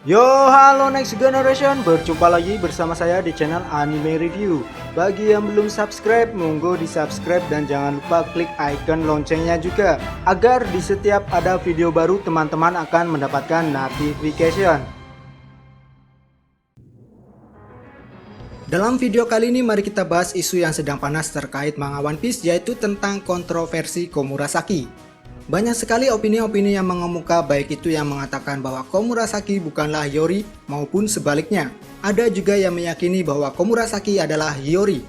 Yo, halo Next Generation, berjumpa lagi bersama saya di channel Anime Review. Bagi yang belum subscribe, monggo di subscribe dan jangan lupa klik icon loncengnya juga, agar di setiap ada video baru teman-teman akan mendapatkan notification. Dalam video kali ini mari kita bahas isu yang sedang panas terkait manga One Piece, yaitu tentang kontroversi Komurasaki. Banyak sekali opini-opini yang mengemuka, baik itu yang mengatakan bahwa Komurasaki bukanlah Hiyori maupun sebaliknya. Ada juga yang meyakini bahwa Komurasaki adalah Hiyori.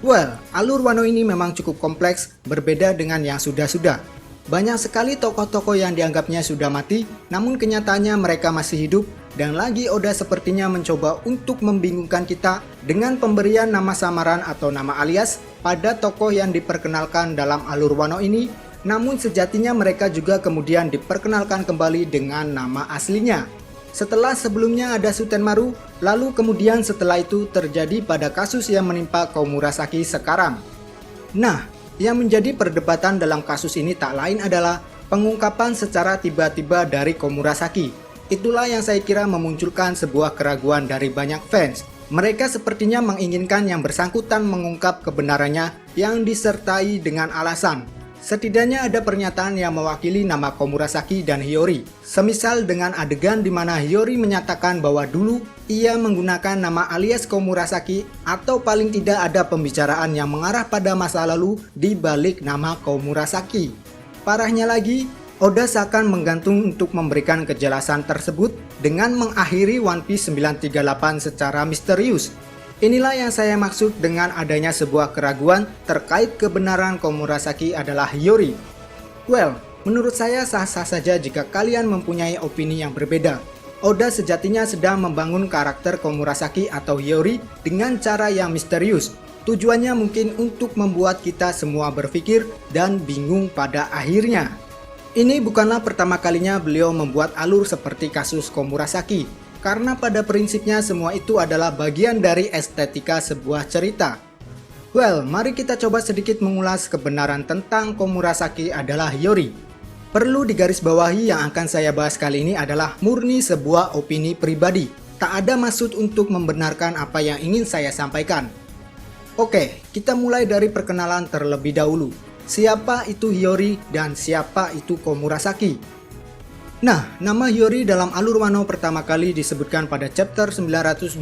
Well, alur Wano ini memang cukup kompleks, berbeda dengan yang sudah-sudah. Banyak sekali tokoh-tokoh yang dianggapnya sudah mati, namun kenyataannya mereka masih hidup, dan lagi Oda sepertinya mencoba untuk membingungkan kita dengan pemberian nama samaran atau nama alias pada tokoh yang diperkenalkan dalam alur Wano ini. Namun sejatinya mereka juga kemudian diperkenalkan kembali dengan nama aslinya. Setelah sebelumnya ada Sutenmaru, lalu kemudian setelah itu terjadi pada kasus yang menimpa Komurasaki sekarang. Nah, yang menjadi perdebatan dalam kasus ini tak lain adalah pengungkapan secara tiba-tiba dari Komurasaki. Itulah yang saya kira memunculkan sebuah keraguan dari banyak fans. Mereka sepertinya menginginkan yang bersangkutan mengungkap kebenarannya yang disertai dengan alasan setidaknya ada pernyataan yang mewakili nama Komurasaki dan Hiyori. Semisal dengan adegan di mana Hiyori menyatakan bahwa dulu ia menggunakan nama alias Komurasaki, atau paling tidak ada pembicaraan yang mengarah pada masa lalu di balik nama Komurasaki. Parahnya lagi, Oda seakan menggantung untuk memberikan kejelasan tersebut dengan mengakhiri One Piece 938 secara misterius. Inilah yang saya maksud dengan adanya sebuah keraguan terkait kebenaran Komurasaki adalah Hiyori. Well, menurut saya sah-sah saja jika kalian mempunyai opini yang berbeda. Oda sejatinya sedang membangun karakter Komurasaki atau Hiyori dengan cara yang misterius. Tujuannya mungkin untuk membuat kita semua berpikir dan bingung pada akhirnya. Ini bukanlah pertama kalinya beliau membuat alur seperti kasus Komurasaki. Karena pada prinsipnya semua itu adalah bagian dari estetika sebuah cerita. Well, mari kita coba sedikit mengulas kebenaran tentang Komurasaki adalah Hiyori. Perlu digarisbawahi yang akan saya bahas kali ini adalah murni sebuah opini pribadi. Tak ada maksud untuk membenarkan apa yang ingin saya sampaikan. Oke, kita mulai dari perkenalan terlebih dahulu. Siapa itu Hiyori dan siapa itu Komurasaki? Nah, nama Hiyori dalam alur Wano pertama kali disebutkan pada chapter 920,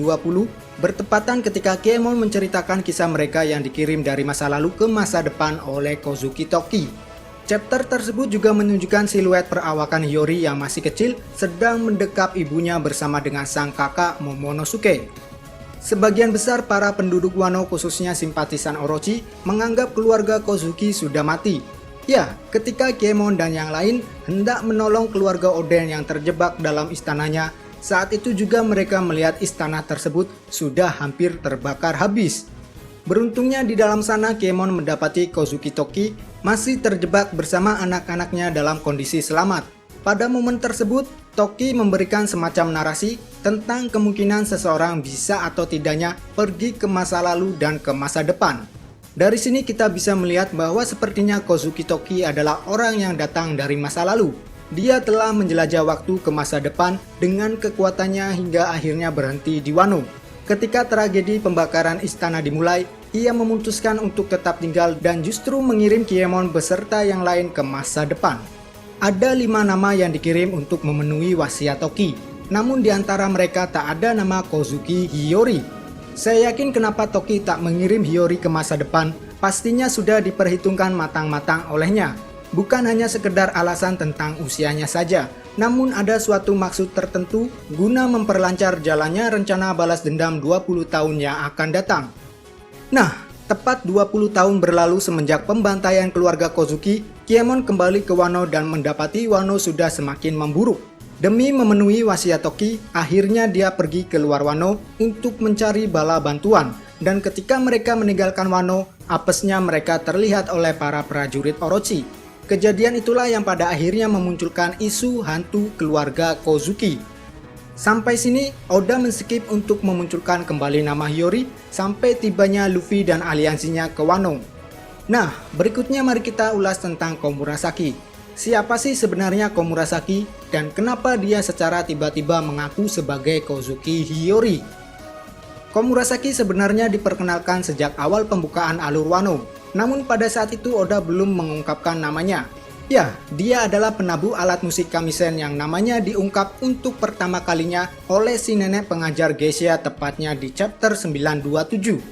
bertepatan ketika Kiemon menceritakan kisah mereka yang dikirim dari masa lalu ke masa depan oleh Kozuki Toki. Chapter tersebut juga menunjukkan siluet perawakan Hiyori yang masih kecil sedang mendekap ibunya bersama dengan sang kakak Momonosuke. Sebagian besar para penduduk Wano, khususnya simpatisan Orochi, menganggap keluarga Kozuki sudah mati. Ya, ketika Kiemon dan yang lain hendak menolong keluarga Oden yang terjebak dalam istananya, saat itu juga mereka melihat istana tersebut sudah hampir terbakar habis. Beruntungnya di dalam sana Kiemon mendapati Kozuki Toki masih terjebak bersama anak-anaknya dalam kondisi selamat. Pada momen tersebut, Toki memberikan semacam narasi tentang kemungkinan seseorang bisa atau tidaknya pergi ke masa lalu dan ke masa depan. Dari sini kita bisa melihat bahwa sepertinya Kozuki Toki adalah orang yang datang dari masa lalu. Dia telah menjelajah waktu ke masa depan dengan kekuatannya hingga akhirnya berhenti di Wano. Ketika tragedi pembakaran istana dimulai, ia memutuskan untuk tetap tinggal dan justru mengirim Kiemon beserta yang lain ke masa depan. Ada 5 nama yang dikirim untuk memenuhi wasiat Toki, namun di antara mereka tak ada nama Kozuki Hiyori. Saya yakin kenapa Toki tak mengirim Hiyori ke masa depan, pastinya sudah diperhitungkan matang-matang olehnya. Bukan hanya sekedar alasan tentang usianya saja, namun ada suatu maksud tertentu guna memperlancar jalannya rencana balas dendam 20 tahun yang akan datang. Nah, tepat 20 tahun berlalu semenjak pembantaian keluarga Kozuki, Kiemon kembali ke Wano dan mendapati Wano sudah semakin memburuk. Demi memenuhi wasiat Toki, akhirnya dia pergi ke luar Wano untuk mencari bala bantuan. Dan ketika mereka meninggalkan Wano, apesnya mereka terlihat oleh para prajurit Orochi. Kejadian itulah yang pada akhirnya memunculkan isu hantu keluarga Kozuki. Sampai sini, Oda men-skip untuk memunculkan kembali nama Hiyori sampai tibanya Luffy dan aliansinya ke Wano. Nah, berikutnya mari kita ulas tentang Komurasaki. Siapa sih sebenarnya Komurasaki dan kenapa dia secara tiba-tiba mengaku sebagai Kozuki Hiyori? Komurasaki sebenarnya diperkenalkan sejak awal pembukaan alur Wano, namun pada saat itu Oda belum mengungkapkan namanya. Ya, dia adalah penabuh alat musik kamisen yang namanya diungkap untuk pertama kalinya oleh si nenek pengajar geisha, tepatnya di chapter 927.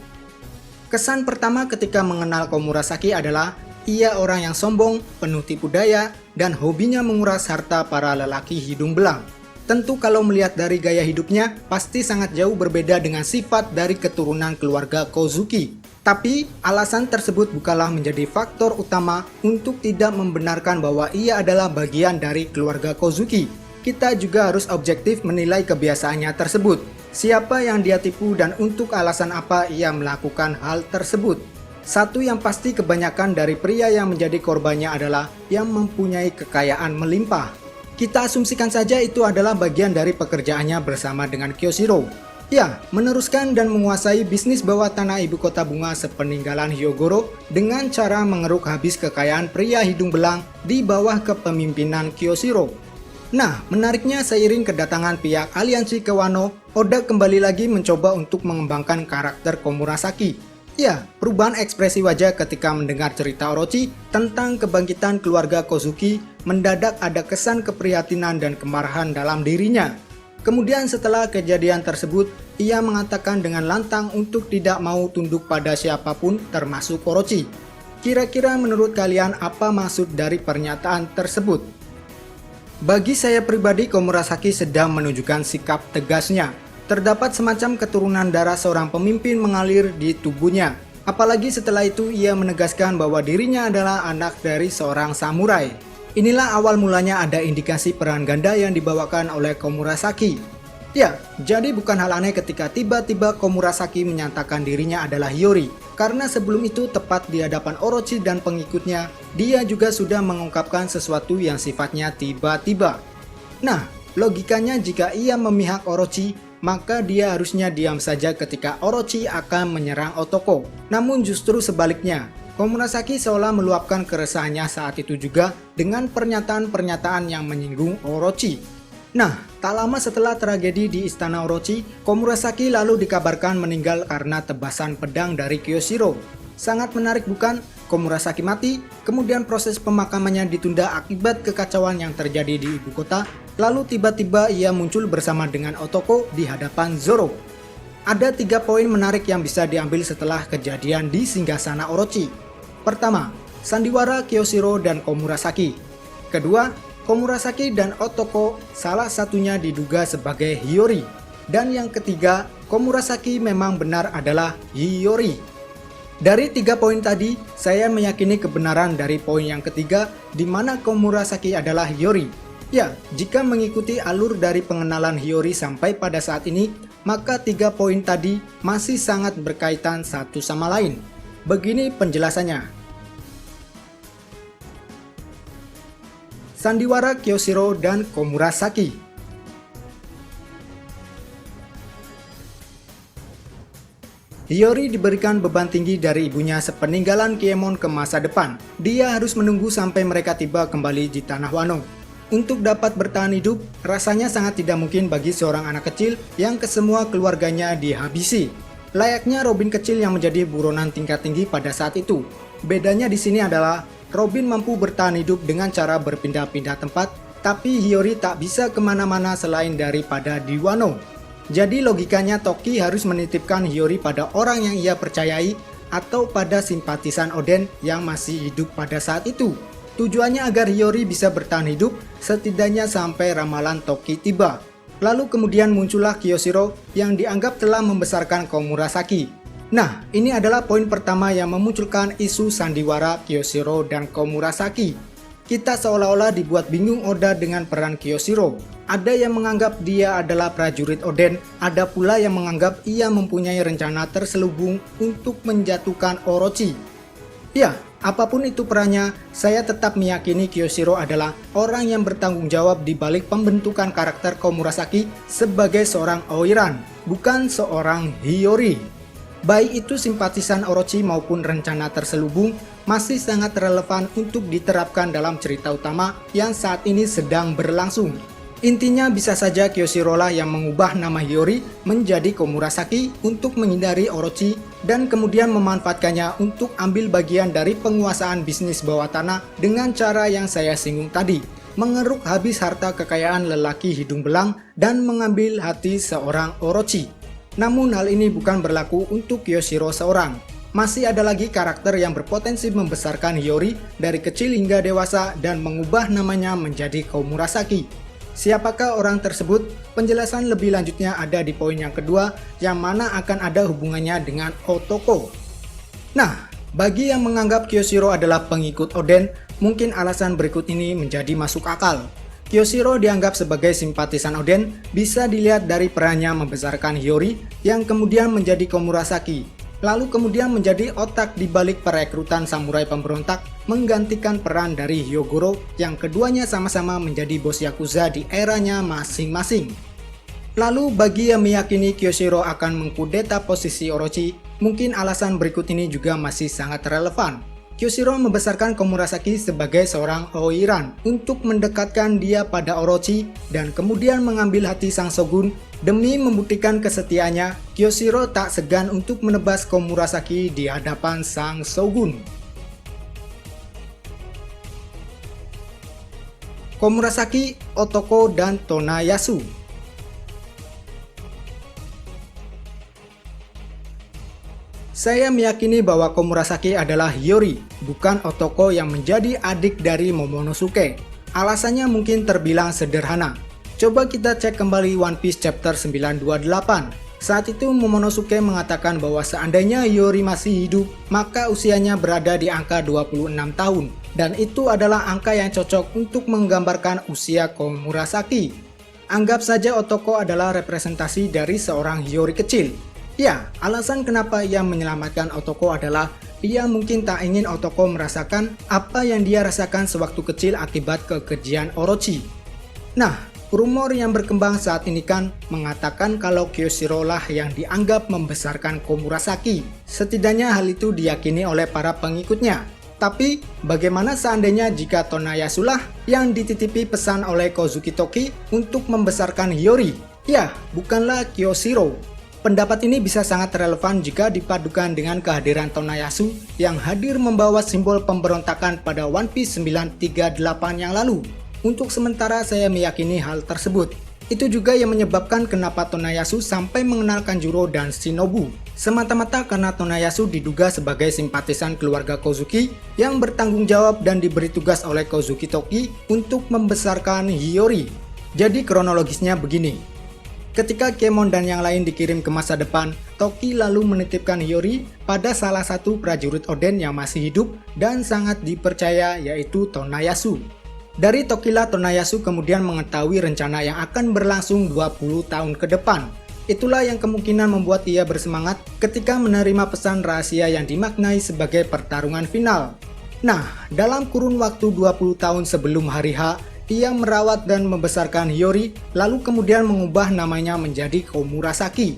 Kesan pertama ketika mengenal Komurasaki adalah ia orang yang sombong, penuh tipu daya, dan hobinya menguras harta para lelaki hidung belang. Tentu kalau melihat dari gaya hidupnya, pasti sangat jauh berbeda dengan sifat dari keturunan keluarga Kozuki. Tapi, alasan tersebut bukanlah menjadi faktor utama untuk tidak membenarkan bahwa ia adalah bagian dari keluarga Kozuki. Kita juga harus objektif menilai kebiasaannya tersebut. Siapa yang dia tipu dan untuk alasan apa ia melakukan hal tersebut. Satu yang pasti kebanyakan dari pria yang menjadi korbannya adalah yang mempunyai kekayaan melimpah. Kita asumsikan saja itu adalah bagian dari pekerjaannya bersama dengan Kyoshiro. Ya, meneruskan dan menguasai bisnis bawah tanah ibu kota bunga sepeninggalan Hyogoro dengan cara mengeruk habis kekayaan pria hidung belang di bawah kepemimpinan Kyoshiro. Nah, menariknya seiring kedatangan pihak aliansi ke Wano, Oda kembali lagi mencoba untuk mengembangkan karakter Komurasaki. Ya, perubahan ekspresi wajah ketika mendengar cerita Orochi tentang kebangkitan keluarga Kozuki mendadak ada kesan keprihatinan dan kemarahan dalam dirinya. Kemudian setelah kejadian tersebut, ia mengatakan dengan lantang untuk tidak mau tunduk pada siapapun termasuk Orochi. Kira-kira menurut kalian apa maksud dari pernyataan tersebut? Bagi saya pribadi, Komurasaki sedang menunjukkan sikap tegasnya. Terdapat semacam keturunan darah seorang pemimpin mengalir di tubuhnya. Apalagi setelah itu ia menegaskan bahwa dirinya adalah anak dari seorang samurai. Inilah awal mulanya ada indikasi peran ganda yang dibawakan oleh Komurasaki. Ya, jadi bukan hal aneh ketika tiba-tiba Komurasaki menyatakan dirinya adalah Hiyori. Karena sebelum itu tepat di hadapan Orochi dan pengikutnya, dia juga sudah mengungkapkan sesuatu yang sifatnya tiba-tiba. Nah, logikanya jika ia memihak Orochi, maka dia harusnya diam saja ketika Orochi akan menyerang Otoko. Namun justru sebaliknya, Komurasaki seolah meluapkan keresahannya saat itu juga dengan pernyataan-pernyataan yang menyinggung Orochi. Nah, tak lama setelah tragedi di istana Orochi, Komurasaki lalu dikabarkan meninggal karena tebasan pedang dari Kyoshiro. Sangat menarik bukan? Komurasaki mati, kemudian proses pemakamannya ditunda akibat kekacauan yang terjadi di ibu kota, lalu tiba-tiba ia muncul bersama dengan Otoko di hadapan Zoro. Ada 3 poin menarik yang bisa diambil setelah kejadian di singgasana Orochi. Pertama, sandiwara Kyoshiro dan Komurasaki. Kedua, Komurasaki dan Otoko salah satunya diduga sebagai Hiyori. Dan yang ketiga, Komurasaki memang benar adalah Hiyori. Dari 3 poin tadi, saya meyakini kebenaran dari poin yang ketiga di mana Komurasaki adalah Hiyori. Ya, jika mengikuti alur dari pengenalan Hiyori sampai pada saat ini, maka 3 poin tadi masih sangat berkaitan satu sama lain. Begini penjelasannya. Sandiwara Kyoshiro dan Komurasaki. Hiyori diberikan beban tinggi dari ibunya sepeninggalan Kiemon ke masa depan. Dia harus menunggu sampai mereka tiba kembali di tanah Wano. Untuk dapat bertahan hidup, rasanya sangat tidak mungkin bagi seorang anak kecil yang kesemua keluarganya dihabisi. Layaknya Robin kecil yang menjadi buronan tingkat tinggi pada saat itu. Bedanya di sini adalah Robin mampu bertahan hidup dengan cara berpindah-pindah tempat, tapi Hiyori tak bisa kemana-mana selain daripada di Wano. Jadi logikanya Toki harus menitipkan Hiyori pada orang yang ia percayai atau pada simpatisan Oden yang masih hidup pada saat itu. Tujuannya agar Hiyori bisa bertahan hidup setidaknya sampai ramalan Toki tiba. Lalu kemudian muncullah Kyoshiro yang dianggap telah membesarkan Komurasaki. Nah, ini adalah poin pertama yang memunculkan isu sandiwara Kyoshiro dan Komurasaki. Kita seolah-olah dibuat bingung Oda dengan peran Kyoshiro. Ada yang menganggap dia adalah prajurit Oden, ada pula yang menganggap ia mempunyai rencana terselubung untuk menjatuhkan Orochi. Ya, apapun itu perannya, saya tetap meyakini Kyoshiro adalah orang yang bertanggung jawab di balik pembentukan karakter Komurasaki sebagai seorang Oiran, bukan seorang Hiyori. Baik itu simpatisan Orochi maupun rencana terselubung masih sangat relevan untuk diterapkan dalam cerita utama yang saat ini sedang berlangsung. Intinya bisa saja Kyoshiro lah yang mengubah nama Hiyori menjadi Komurasaki untuk menghindari Orochi dan kemudian memanfaatkannya untuk ambil bagian dari penguasaan bisnis bawah tanah dengan cara yang saya singgung tadi, mengeruk habis harta kekayaan lelaki hidung belang dan mengambil hati seorang Orochi. Namun hal ini bukan berlaku untuk Kyoshiro seorang. Masih ada lagi karakter yang berpotensi membesarkan Hiyori dari kecil hingga dewasa dan mengubah namanya menjadi Komurasaki. Siapakah orang tersebut? Penjelasan lebih lanjutnya ada di poin yang kedua, yang mana akan ada hubungannya dengan Otoko. Nah, bagi yang menganggap Kyoshiro adalah pengikut Oden, mungkin alasan berikut ini menjadi masuk akal. Kyoshiro dianggap sebagai simpatisan Oden bisa dilihat dari perannya membesarkan Hiyori yang kemudian menjadi Komurasaki, lalu kemudian menjadi otak di balik perekrutan samurai pemberontak menggantikan peran dari Hyogoro yang keduanya sama-sama menjadi bos Yakuza di eranya masing-masing. Lalu bagi yang meyakini Kyoshiro akan mengkudeta posisi Orochi, mungkin alasan berikut ini juga masih sangat relevan. Kyoshiro membesarkan Komurasaki sebagai seorang Oiran untuk mendekatkan dia pada Orochi dan kemudian mengambil hati sang shogun. Demi membuktikan kesetiaannya, Kyoshiro tak segan untuk menebas Komurasaki di hadapan sang shogun. Komurasaki, Otoko, dan Tonayasu. Saya meyakini bahwa Komurasaki adalah Hiyori, bukan Otoko yang menjadi adik dari Momonosuke. Alasannya mungkin terbilang sederhana. Coba kita cek kembali One Piece chapter 928. Saat itu Momonosuke mengatakan bahwa seandainya Hiyori masih hidup, maka usianya berada di angka 26 tahun. Dan itu adalah angka yang cocok untuk menggambarkan usia Komurasaki. Anggap saja Otoko adalah representasi dari seorang Hiyori kecil. Ya, alasan kenapa ia menyelamatkan Otoko adalah ia mungkin tak ingin Otoko merasakan apa yang dia rasakan sewaktu kecil akibat kekejian Orochi. Nah, rumor yang berkembang saat ini kan mengatakan kalau Kyoshiro lah yang dianggap membesarkan Komurasaki. Setidaknya hal itu diyakini oleh para pengikutnya. Tapi, bagaimana seandainya jika Tonayasu lah yang dititipi pesan oleh Kozuki Toki untuk membesarkan Hiyori? Ya, bukanlah Kyoshiro. Pendapat ini bisa sangat relevan jika dipadukan dengan kehadiran Tonayasu yang hadir membawa simbol pemberontakan pada One Piece 938 yang lalu. Untuk sementara saya meyakini hal tersebut. Itu juga yang menyebabkan kenapa Tonayasu sampai mengenal Kanjuro dan Shinobu. Semata-mata karena Tonayasu diduga sebagai simpatisan keluarga Kozuki yang bertanggung jawab dan diberi tugas oleh Kozuki Toki untuk membesarkan Hiyori. Jadi kronologisnya begini. Ketika Kemon dan yang lain dikirim ke masa depan, Toki lalu menitipkan Hiyori pada salah satu prajurit Oden yang masih hidup dan sangat dipercaya, yaitu Tonayasu. Dari Tokilah Tonayasu kemudian mengetahui rencana yang akan berlangsung 20 tahun ke depan. Itulah yang kemungkinan membuat ia bersemangat ketika menerima pesan rahasia yang dimaknai sebagai pertarungan final. Nah, dalam kurun waktu 20 tahun sebelum hari H, ia merawat dan membesarkan Hiyori, lalu kemudian mengubah namanya menjadi Komurasaki.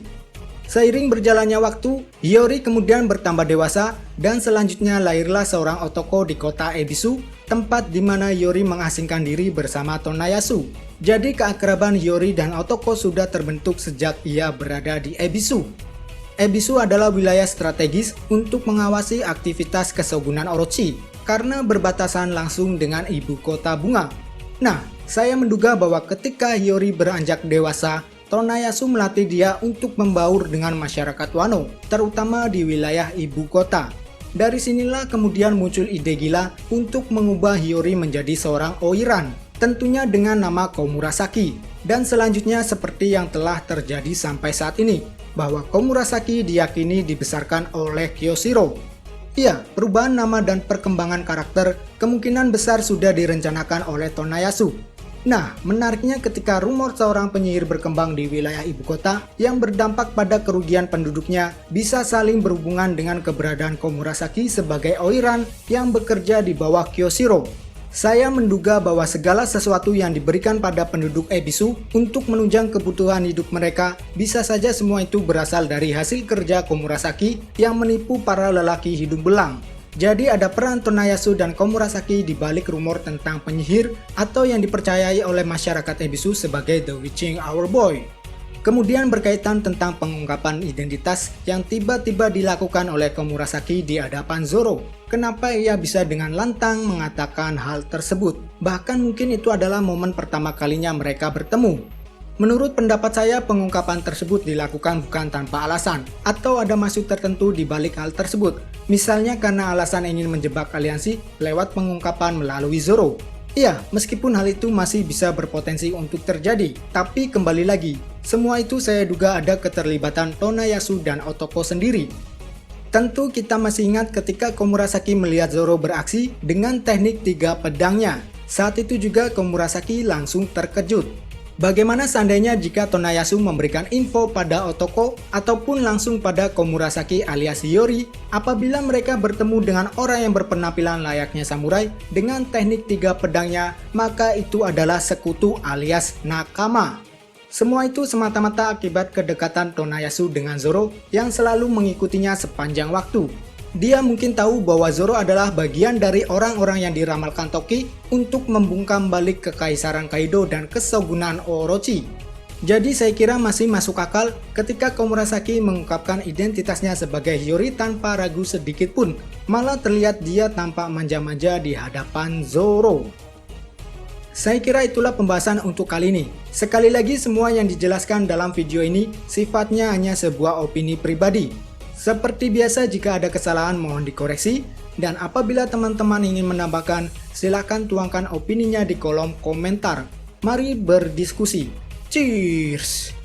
Seiring berjalannya waktu, Hiyori kemudian bertambah dewasa, dan selanjutnya lahirlah seorang Otoko di kota Ebisu, tempat di mana Hiyori mengasingkan diri bersama Tonayasu. Jadi keakraban Hiyori dan Otoko sudah terbentuk sejak ia berada di Ebisu. Ebisu adalah wilayah strategis untuk mengawasi aktivitas Keshogunan Orochi, karena berbatasan langsung dengan ibu kota bunga. Nah, saya menduga bahwa ketika Hiyori beranjak dewasa, Tonayasu melatih dia untuk membaur dengan masyarakat Wano, terutama di wilayah ibu kota. Dari sinilah kemudian muncul ide gila untuk mengubah Hiyori menjadi seorang Oiran, tentunya dengan nama Komurasaki. Dan selanjutnya seperti yang telah terjadi sampai saat ini, bahwa Komurasaki diyakini dibesarkan oleh Kyoshiro. Ya, perubahan nama dan perkembangan karakter kemungkinan besar sudah direncanakan oleh Tonayasu. Nah, menariknya ketika rumor seorang penyihir berkembang di wilayah ibu kota yang berdampak pada kerugian penduduknya bisa saling berhubungan dengan keberadaan Komurasaki sebagai Oiran yang bekerja di bawah Kyoshiro. Saya menduga bahwa segala sesuatu yang diberikan pada penduduk Ebisu untuk menunjang kebutuhan hidup mereka, bisa saja semua itu berasal dari hasil kerja Komurasaki yang menipu para lelaki hidung belang. Jadi ada peran Tonayasu dan Komurasaki di balik rumor tentang penyihir atau yang dipercayai oleh masyarakat Ebisu sebagai The Witching Hour Boy. Kemudian berkaitan tentang pengungkapan identitas yang tiba-tiba dilakukan oleh Komurasaki di hadapan Zoro. Kenapa ia bisa dengan lantang mengatakan hal tersebut? Bahkan mungkin itu adalah momen pertama kalinya mereka bertemu. Menurut pendapat saya, pengungkapan tersebut dilakukan bukan tanpa alasan, atau ada maksud tertentu di balik hal tersebut. Misalnya karena alasan ingin menjebak aliansi lewat pengungkapan melalui Zoro. Iya, meskipun hal itu masih bisa berpotensi untuk terjadi, tapi kembali lagi, semua itu saya duga ada keterlibatan Tonayasu dan Otoko sendiri. Tentu kita masih ingat ketika Komurasaki melihat Zoro beraksi dengan teknik 3 pedangnya. Saat itu juga Komurasaki langsung terkejut. Bagaimana seandainya jika Tonayasu memberikan info pada Otoko ataupun langsung pada Komurasaki alias Hiyori apabila mereka bertemu dengan orang yang berpenampilan layaknya samurai dengan teknik 3 pedangnya, maka itu adalah sekutu alias nakama. Semua itu semata-mata akibat kedekatan Tonayasu dengan Zoro yang selalu mengikutinya sepanjang waktu. Dia mungkin tahu bahwa Zoro adalah bagian dari orang-orang yang diramalkan Toki untuk membungkam balik kekaisaran Kaido dan kesogunan Orochi. Jadi saya kira masih masuk akal ketika Komurasaki mengungkapkan identitasnya sebagai Hiyori tanpa ragu sedikit pun. Malah terlihat dia tampak manja-manja di hadapan Zoro. Saya kira itulah pembahasan untuk kali ini. Sekali lagi, semua yang dijelaskan dalam video ini sifatnya hanya sebuah opini pribadi. Seperti biasa, jika ada kesalahan mohon dikoreksi, dan apabila teman-teman ingin menambahkan, silakan tuangkan opininya di kolom komentar. Mari berdiskusi. Cheers!